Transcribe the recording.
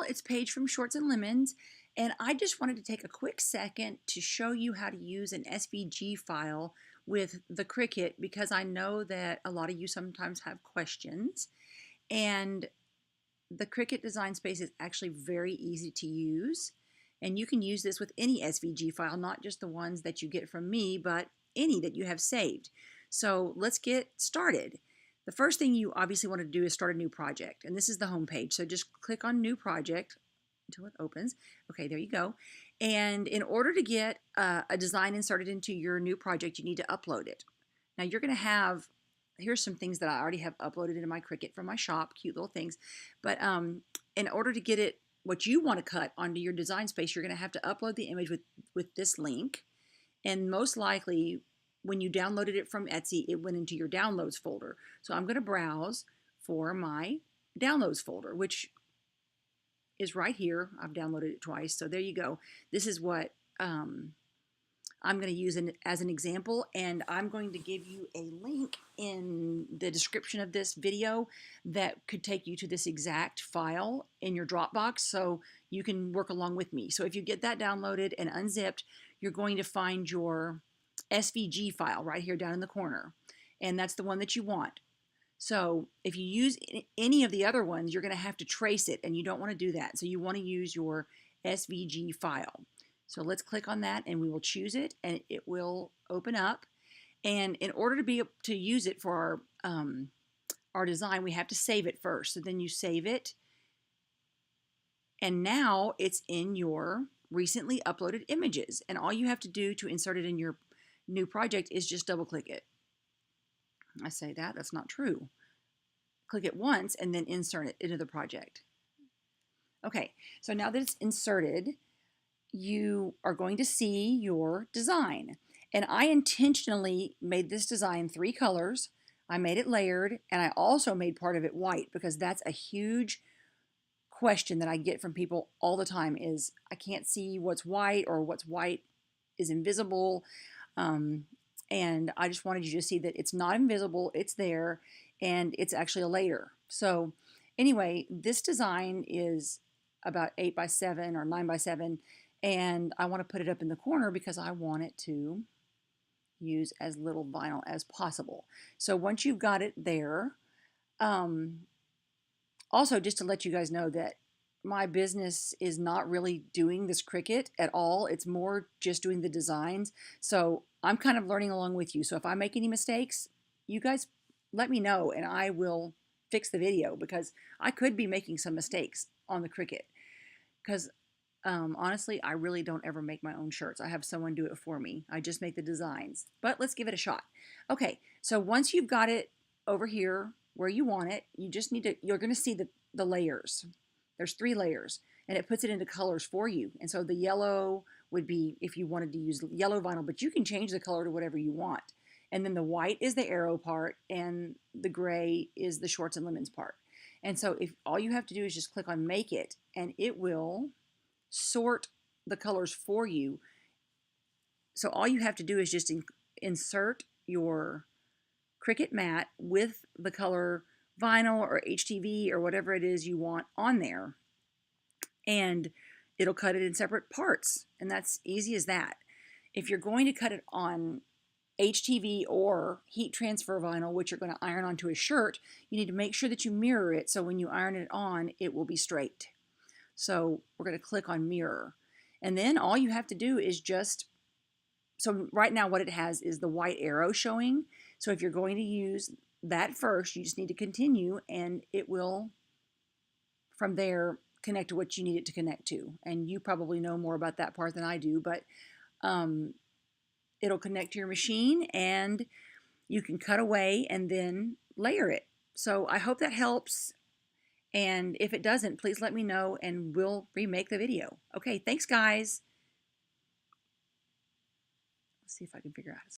it's Paige from Shorts and Lemons, and I just wanted to take a quick second to show you how to use an SVG file with the Cricut, because I know that a lot of you sometimes have questions, and the Cricut Design Space is actually very easy to use, and you can use this with any SVG file, not just the ones that you get from me, but any that you have saved. So let's get started. The first thing you obviously want to do is start a new project, and this is the home page. So just click on New Project until it opens. Okay, there you go. And in order to get a design inserted into your new project, you need to upload it. Now you're going to have, here's some things that I already have uploaded into my Cricut from my shop, cute little things. But in order to get it, what you want to cut onto your design space, you're going to have to upload the image with this link. And most likely, when you downloaded it from Etsy, it went into your downloads folder. So I'm going to browse for my downloads folder, which is right here. I've downloaded it twice. So there you go. This is what I'm going to use as an example, and I'm going to give you a link in the description of this video that could take you to this exact file in your Dropbox, so you can work along with me. So if you get that downloaded and unzipped, you're going to find your SVG file right here down in the corner, and that's the one that you want. So if you use any of the other ones, you're going to have to trace it, and you don't want to do that. So you want to use your SVG file. So let's click on that, and we will choose it, and it will open up. And in order to be able to use it for our design, we have to save it first. So then you save it, and now it's in your recently uploaded images. And all you have to do to insert it in your new project is just double click it. I say that's not true. Click it once and then insert it into the project. Okay, so now that it's inserted, you are going to see your design. And I intentionally made this design 3 colors. I made it layered, and I also made part of it white, because that's a huge question that I get from people all the time is, I can't see what's white, or what's white is invisible. And I just wanted you to see that it's not invisible, it's there, and it's actually a layer. So anyway, this design is about 8 by 7 or 9 by 7, and I want to put it up in the corner because I want it to use as little vinyl as possible. So once you've got it there, also just to let you guys know that my business is not really doing this Cricut at all. It's more just doing the designs. So I'm kind of learning along with you. So if I make any mistakes, you guys let me know and I will fix the video, because I could be making some mistakes on the Cricut. Because honestly, I really don't ever make my own shirts. I have someone do it for me. I just make the designs. But let's give it a shot. Okay, so once you've got it over here where you want it, you just need to, you're going to see the layers. There's 3 layers, and it puts it into colors for you. And so the yellow would be if you wanted to use yellow vinyl, but you can change the color to whatever you want. And then the white is the arrow part, and the gray is the Shorts and Lemons part. And so if all you have to do is just click on Make It, and it will sort the colors for you. So all you have to do is just insert your Cricut mat with the color vinyl or HTV or whatever it is you want on there, and it'll cut it in separate parts, and that's easy as that. If you're going to cut it on HTV or heat transfer vinyl, which you're going to iron onto a shirt, you need to make sure that you mirror it, so when you iron it on, it will be straight. So we're going to click on mirror, and then all you have to do is just, so right now what it has is the white arrow showing. So if you're going to use that first, you just need to continue, and it will from there connect to what you need it to connect to. And you probably know more about that part than I do, but it'll connect to your machine, and you can cut away and then layer it. So I hope that helps, and if it doesn't, please let me know and we'll remake the video. Okay, thanks guys. Let's see if I can figure out